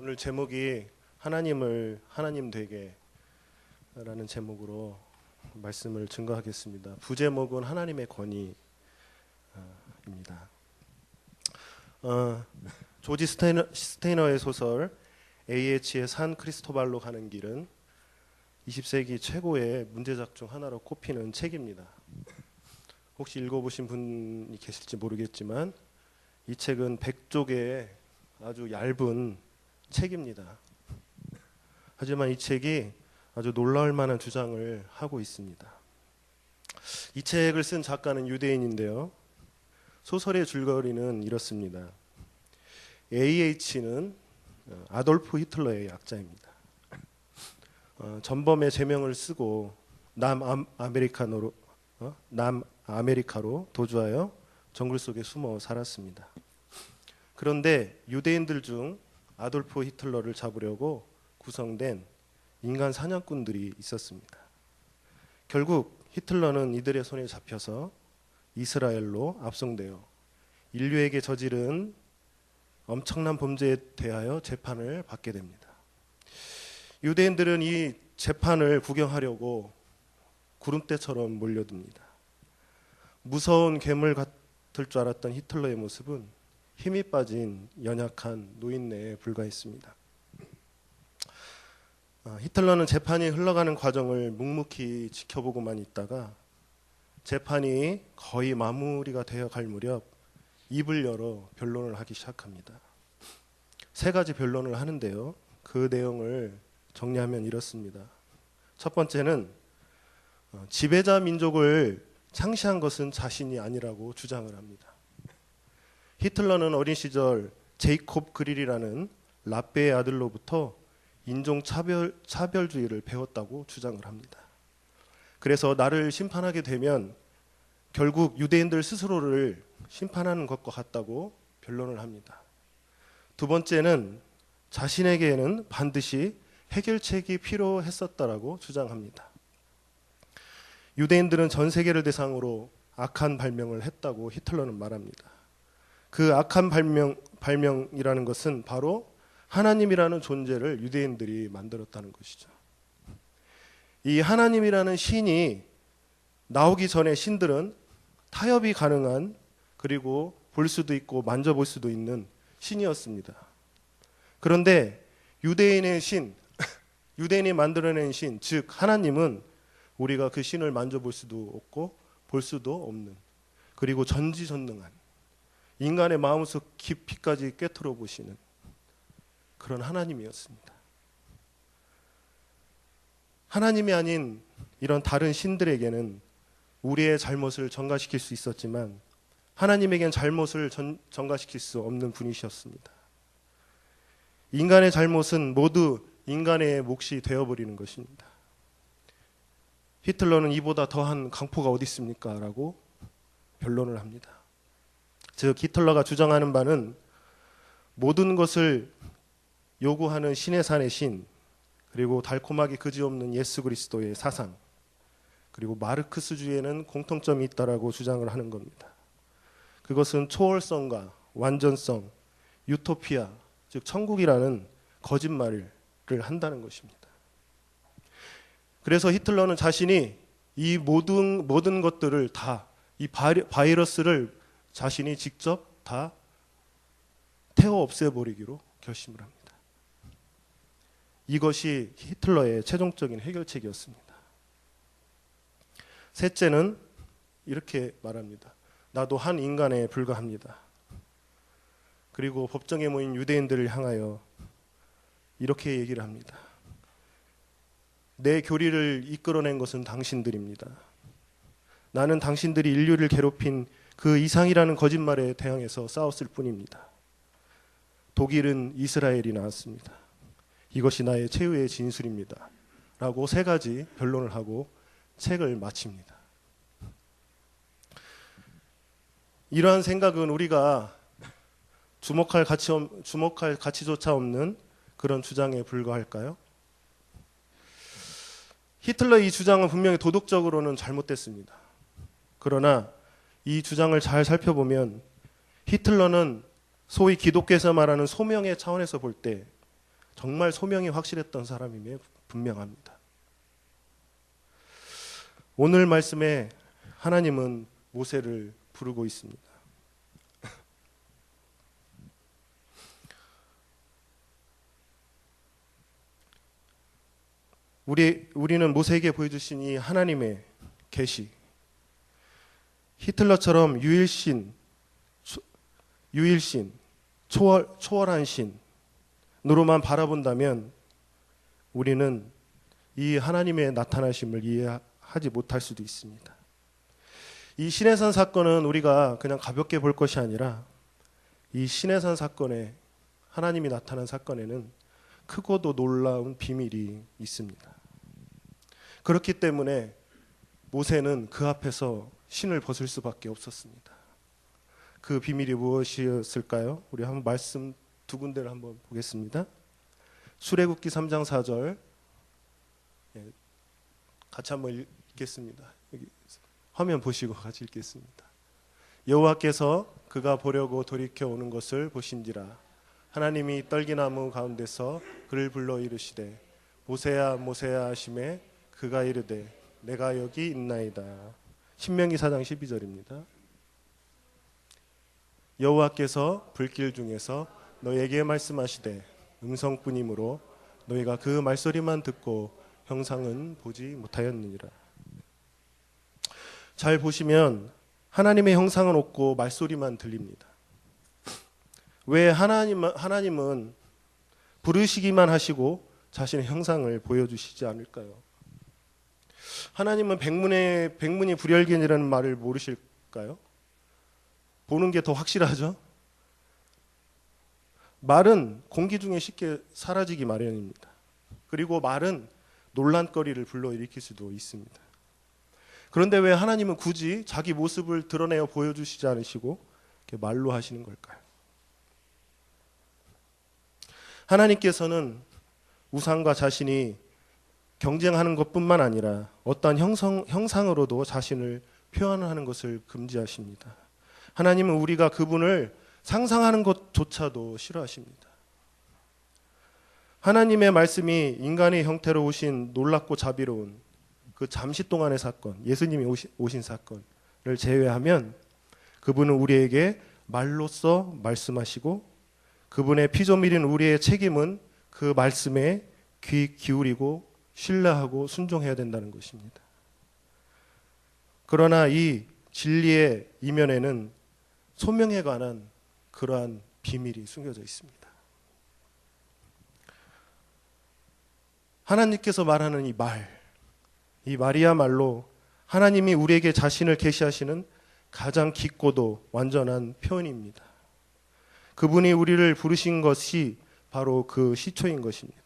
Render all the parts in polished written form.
오늘 제목이 하나님을 하나님 되게 라는 제목으로 말씀을 증거하겠습니다. 부제목은 하나님의 권위입니다. 조지 스테이너의 소설 AH의 산 크리스토발로 가는 길은 20세기 최고의 문제작 중 하나로 꼽히는 책입니다. 혹시 읽어보신 분이 계실지 모르겠지만 이 책은 100쪽의 아주 얇은 책입니다. 하지만 이 책이 아주 놀라울 만한 주장을 하고 있습니다. 이 책을 쓴 작가는 유대인인데요. 소설의 줄거리는 이렇습니다. AH는 아돌프 히틀러의 약자입니다. 전범의 제명을 쓰고 남아메리카로 도주하여 정글 속에 숨어 살았습니다. 그런데 유대인들 중 아돌프 히틀러를 잡으려고 구성된 인간 사냥꾼들이 있었습니다. 결국 히틀러는 이들의 손에 잡혀서 이스라엘로 압송되어 인류에게 저지른 엄청난 범죄에 대하여 재판을 받게 됩니다. 유대인들은 이 재판을 구경하려고 구름대처럼 몰려듭니다. 무서운 괴물 같을 줄 알았던 히틀러의 모습은 힘이 빠진 연약한 노인네에 불과했습니다. 히틀러는 재판이 흘러가는 과정을 묵묵히 지켜보고만 있다가 재판이 거의 마무리가 되어 갈 무렵 입을 열어 변론을 하기 시작합니다. 3가지 변론을 하는데요. 그 내용을 정리하면 이렇습니다. 첫 번째는 지배자 민족을 창시한 것은 자신이 아니라고 주장을 합니다. 히틀러는 어린 시절 제이콥 그릴이라는 라베의 아들로부터 인종차별주의를 배웠다고 주장을 합니다. 그래서 나를 심판하게 되면 결국 유대인들 스스로를 심판하는 것과 같다고 변론을 합니다. 두 번째는 자신에게는 반드시 해결책이 필요했었다라고 주장합니다. 유대인들은 전 세계를 대상으로 악한 발명을 했다고 히틀러는 말합니다. 그 악한 발명이라는 것은 바로 하나님이라는 존재를 유대인들이 만들었다는 것이죠. 이 하나님이라는 신이 나오기 전에 신들은 타협이 가능한, 그리고 볼 수도 있고 만져볼 수도 있는 신이었습니다. 그런데 유대인의 신, 유대인이 만들어낸 신, 즉 하나님은 우리가 그 신을 만져볼 수도 없고 볼 수도 없는, 그리고 전지전능한, 인간의 마음속 깊이까지 꿰뚫어 보시는 그런 하나님이었습니다. 하나님이 아닌 이런 다른 신들에게는 우리의 잘못을 전가시킬 수 있었지만 하나님에겐 잘못을 전가시킬 수 없는 분이셨습니다. 인간의 잘못은 모두 인간의 몫이 되어버리는 것입니다. 히틀러는 이보다 더한 강포가 어디 있습니까? 라고 변론을 합니다. 즉 히틀러가 주장하는 바는 모든 것을 요구하는 신의 산의 신, 그리고 달콤하기 그지없는 예수 그리스도의 사상, 그리고 마르크스주의에는 공통점이 있다라고 주장을 하는 겁니다. 그것은 초월성과 완전성, 유토피아, 즉 천국이라는 거짓말을 한다는 것입니다. 그래서 히틀러는 자신이 이 모든 것들을 다, 이 바이러스를 자신이 직접 다 태워 없애버리기로 결심을 합니다. 이것이 히틀러의 최종적인 해결책이었습니다. 셋째는 이렇게 말합니다. 나도 한 인간에 불과합니다. 그리고 법정에 모인 유대인들을 향하여 이렇게 얘기를 합니다. 내 교리를 이끌어낸 것은 당신들입니다. 나는 당신들이 인류를 괴롭힌 그 이상이라는 거짓말에 대항해서 싸웠을 뿐입니다. 독일은 이스라엘이 나왔습니다. 이것이 나의 최후의 진술입니다. 라고 3가지 변론을 하고 책을 마칩니다. 이러한 생각은 우리가 주목할 가치조차 없는 그런 주장에 불과할까요? 히틀러의 이 주장은 분명히 도덕적으로는 잘못됐습니다. 그러나 이 주장을 잘 살펴보면 히틀러는 소위 기독교에서 말하는 소명의 차원에서 볼 때 정말 소명이 확실했던 사람임에 분명합니다. 오늘 말씀에 하나님은 모세를 부르고 있습니다. 우리는 모세에게 보여주신 이 하나님의 계시, 히틀러처럼 유일신, 초월한 신으로만 바라본다면 우리는 이 하나님의 나타나심을 이해하지 못할 수도 있습니다. 이 시내산 사건은 우리가 그냥 가볍게 볼 것이 아니라 이 시내산 사건에 하나님이 나타난 사건에는 크고도 놀라운 비밀이 있습니다. 그렇기 때문에 모세는 그 앞에서 신을 벗을 수밖에 없었습니다. 그 비밀이 무엇이었을까요? 우리 한번 말씀 두 군데를 한번 보겠습니다. 출애굽기 3장 4절 같이 한번 읽겠습니다. 여기 화면 보시고 같이 읽겠습니다. 여호와께서 그가 보려고 돌이켜 오는 것을 보신지라 하나님이 떨기나무 가운데서 그를 불러 이르시되 모세야 모세야 하시매 그가 이르되 내가 여기 있나이다. 신명기 4장 12절입니다. 여호와께서 불길 중에서 너에게 말씀하시되 음성뿐이므로 너희가 그 말소리만 듣고 형상은 보지 못하였느니라. 잘 보시면 하나님의 형상은 없고 말소리만 들립니다. 왜 하나님은 부르시기만 하시고 자신의 형상을 보여주시지 않을까요? 하나님은 백문이 불여일견이라는 말을 모르실까요? 보는 게 더 확실하죠? 말은 공기 중에 쉽게 사라지기 마련입니다. 그리고 말은 논란거리를 불러일으킬 수도 있습니다. 그런데 왜 하나님은 굳이 자기 모습을 드러내어 보여주시지 않으시고 이렇게 말로 하시는 걸까요? 하나님께서는 우상과 자신이 경쟁하는 것뿐만 아니라 어떠한 형상으로도 자신을 표현하는 것을 금지하십니다. 하나님은 우리가 그분을 상상하는 것조차도 싫어하십니다. 하나님의 말씀이 인간의 형태로 오신 놀랍고 자비로운 그 잠시 동안의 사건, 예수님이 오신 사건을 제외하면 그분은 우리에게 말로써 말씀하시고 그분의 피조물인 우리의 책임은 그 말씀에 귀 기울이고 신뢰하고 순종해야 된다는 것입니다. 그러나 이 진리의 이면에는 소명에 관한 그러한 비밀이 숨겨져 있습니다. 하나님께서 말하는 이 말이야말로 하나님이 우리에게 자신을 계시하시는 가장 깊고도 완전한 표현입니다. 그분이 우리를 부르신 것이 바로 그 시초인 것입니다.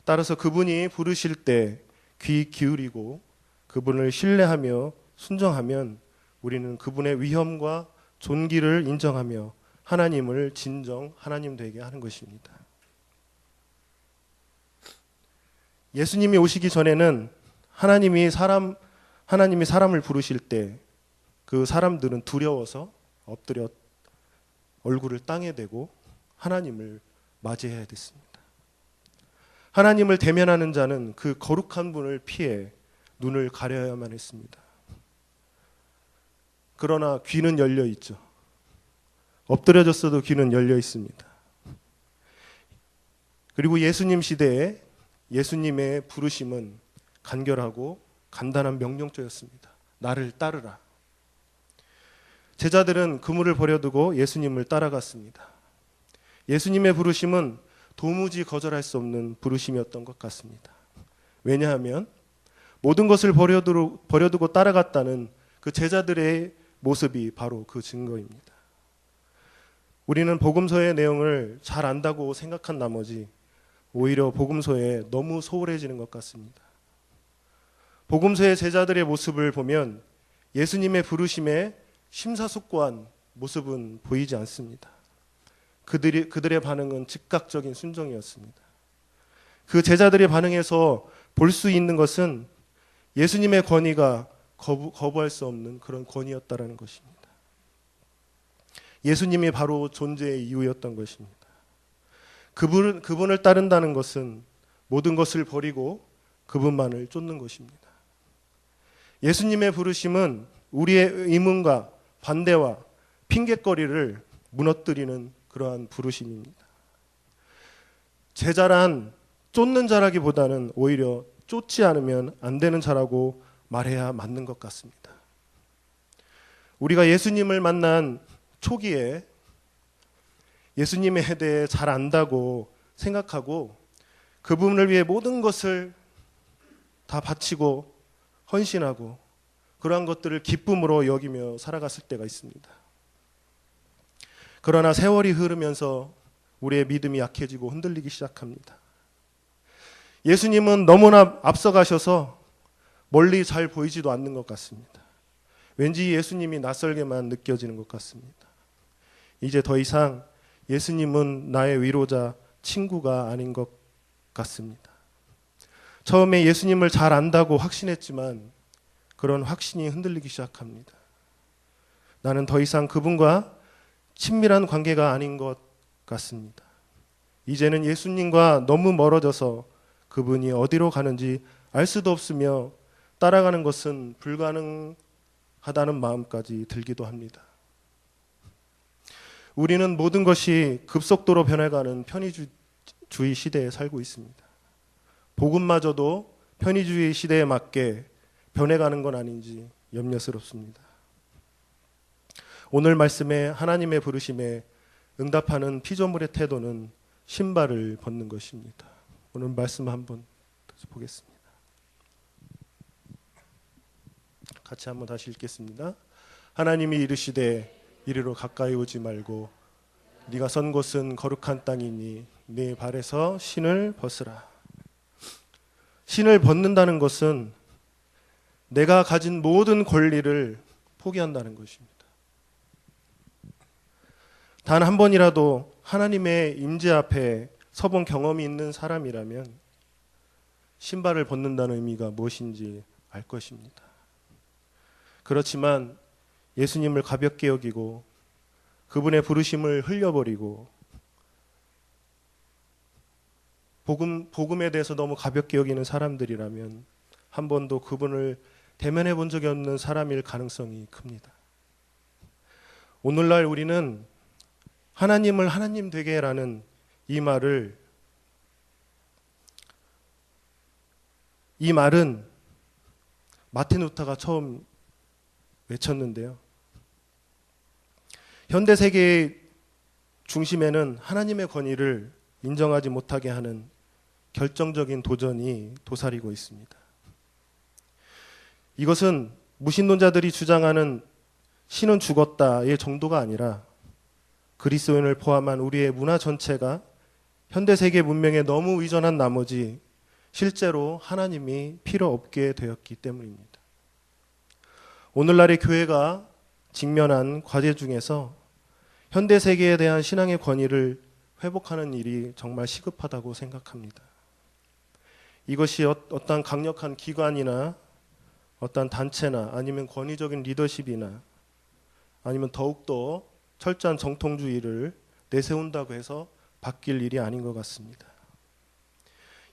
따라서 그분이 부르실 때 귀 기울이고 그분을 신뢰하며 순종하면 우리는 그분의 위엄과 존귀를 인정하며 하나님을 진정 하나님 되게 하는 것입니다. 예수님이 오시기 전에는 하나님이 사람을 부르실 때 그 사람들은 두려워서 엎드려 얼굴을 땅에 대고 하나님을 맞이해야 됐습니다. 하나님을 대면하는 자는 그 거룩한 분을 피해 눈을 가려야만 했습니다. 그러나 귀는 열려 있죠. 엎드려졌어도 귀는 열려 있습니다. 그리고 예수님 시대에 예수님의 부르심은 간결하고 간단한 명령조였습니다. 나를 따르라. 제자들은 그물을 버려두고 예수님을 따라갔습니다. 예수님의 부르심은 도무지 거절할 수 없는 부르심이었던 것 같습니다. 왜냐하면 모든 것을 버려두고 따라갔다는 그 제자들의 모습이 바로 그 증거입니다. 우리는 복음서의 내용을 잘 안다고 생각한 나머지 오히려 복음서에 너무 소홀해지는 것 같습니다. 복음서의 제자들의 모습을 보면 예수님의 부르심에 심사숙고한 모습은 보이지 않습니다. 그들의 반응은 즉각적인 순종이었습니다. 그 제자들의 반응에서 볼 수 있는 것은 예수님의 권위가 거부할 수 없는 그런 권위였다라는 것입니다. 예수님이 바로 존재의 이유였던 것입니다. 그분을 따른다는 것은 모든 것을 버리고 그분만을 쫓는 것입니다. 예수님의 부르심은 우리의 의문과 반대와 핑곗거리를 무너뜨리는 그러한 부르심입니다. 제자란 쫓는 자라기보다는 오히려 쫓지 않으면 안 되는 자라고 말해야 맞는 것 같습니다. 우리가 예수님을 만난 초기에 예수님에 대해 잘 안다고 생각하고 그분을 위해 모든 것을 다 바치고 헌신하고 그러한 것들을 기쁨으로 여기며 살아갔을 때가 있습니다. 그러나 세월이 흐르면서 우리의 믿음이 약해지고 흔들리기 시작합니다. 예수님은 너무나 앞서가셔서 멀리 잘 보이지도 않는 것 같습니다. 왠지 예수님이 낯설게만 느껴지는 것 같습니다. 이제 더 이상 예수님은 나의 위로자, 친구가 아닌 것 같습니다. 처음에 예수님을 잘 안다고 확신했지만 그런 확신이 흔들리기 시작합니다. 나는 더 이상 그분과 친밀한 관계가 아닌 것 같습니다. 이제는 예수님과 너무 멀어져서 그분이 어디로 가는지 알 수도 없으며 따라가는 것은 불가능하다는 마음까지 들기도 합니다. 우리는 모든 것이 급속도로 변해가는 편의주의 시대에 살고 있습니다. 복음마저도 편의주의 시대에 맞게 변해가는 건 아닌지 염려스럽습니다. 오늘 말씀에 하나님의 부르심에 응답하는 피조물의 태도는 신발을 벗는 것입니다. 오늘 말씀 한번 보겠습니다. 같이 한번 다시 읽겠습니다. 하나님이 이르시되 이리로 가까이 오지 말고 네가 선 곳은 거룩한 땅이니 네 발에서 신을 벗으라. 신을 벗는다는 것은 내가 가진 모든 권리를 포기한다는 것입니다. 단 한 번이라도 하나님의 임재 앞에 서본 경험이 있는 사람이라면 신발을 벗는다는 의미가 무엇인지 알 것입니다. 그렇지만 예수님을 가볍게 여기고 그분의 부르심을 흘려버리고 복음에 대해서 너무 가볍게 여기는 사람들이라면 한 번도 그분을 대면해 본 적이 없는 사람일 가능성이 큽니다. 오늘날 우리는 하나님을 하나님 되게 라는 이 말은 마틴 루터가 처음 외쳤는데요. 현대 세계의 중심에는 하나님의 권위를 인정하지 못하게 하는 결정적인 도전이 도사리고 있습니다. 이것은 무신론자들이 주장하는 신은 죽었다의 정도가 아니라 그리스도인을 포함한 우리의 문화 전체가 현대 세계 문명에 너무 의존한 나머지 실제로 하나님이 필요 없게 되었기 때문입니다. 오늘날의 교회가 직면한 과제 중에서 현대 세계에 대한 신앙의 권위를 회복하는 일이 정말 시급하다고 생각합니다. 이것이 어떤 강력한 기관이나 어떤 단체나 아니면 권위적인 리더십이나 아니면 더욱더 철저한 정통주의를 내세운다고 해서 바뀔 일이 아닌 것 같습니다.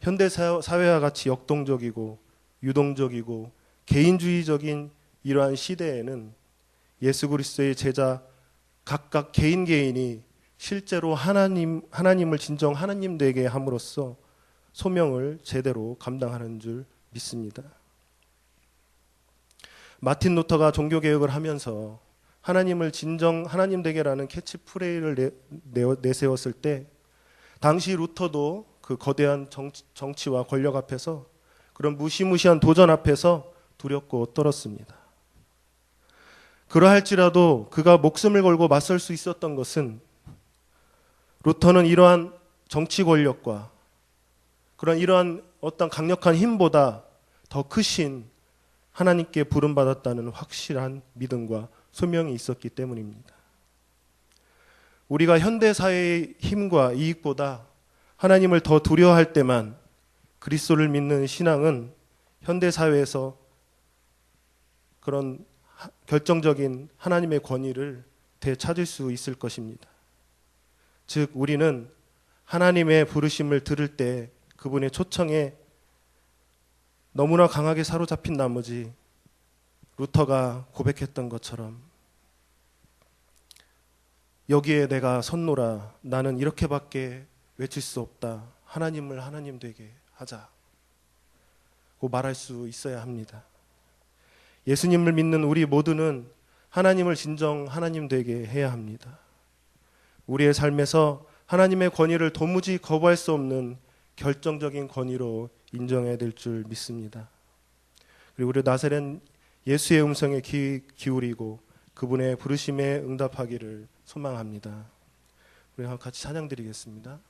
현대 사회와 같이 역동적이고 유동적이고 개인주의적인 이러한 시대에는 예수 그리스도의 제자 각각 개인이 실제로 하나님을 진정 하나님 되게 함으로써 소명을 제대로 감당하는 줄 믿습니다. 마틴 루터가 종교개혁을 하면서 하나님을 진정 하나님 되게라는 캐치프레이를 내세웠을 때 당시 루터도 그 거대한 정치와 권력 앞에서 그런 무시무시한 도전 앞에서 두렵고 떨었습니다. 그러할지라도 그가 목숨을 걸고 맞설 수 있었던 것은 루터는 이러한 정치 권력과 이러한 어떤 강력한 힘보다 더 크신 하나님께 부름받았다는 확실한 믿음과 소명이 있었기 때문입니다. 우리가 현대사회의 힘과 이익보다 하나님을 더 두려워할 때만 그리스도를 믿는 신앙은 현대사회에서 그런 결정적인 하나님의 권위를 되찾을 수 있을 것입니다. 즉 우리는 하나님의 부르심을 들을 때 그분의 초청에 너무나 강하게 사로잡힌 나머지 루터가 고백했던 것처럼 여기에 내가 섰노라. 나는 이렇게밖에 외칠 수 없다. 하나님을 하나님 되게 하자고 말할 수 있어야 합니다. 예수님을 믿는 우리 모두는 하나님을 진정 하나님 되게 해야 합니다. 우리의 삶에서 하나님의 권위를 도무지 거부할 수 없는 결정적인 권위로 인정해야 될 줄 믿습니다. 그리고 우리 나사렛 예수의 음성에 귀 기울이고 그분의 부르심에 응답하기를 소망합니다. 우리 같이 찬양 드리겠습니다.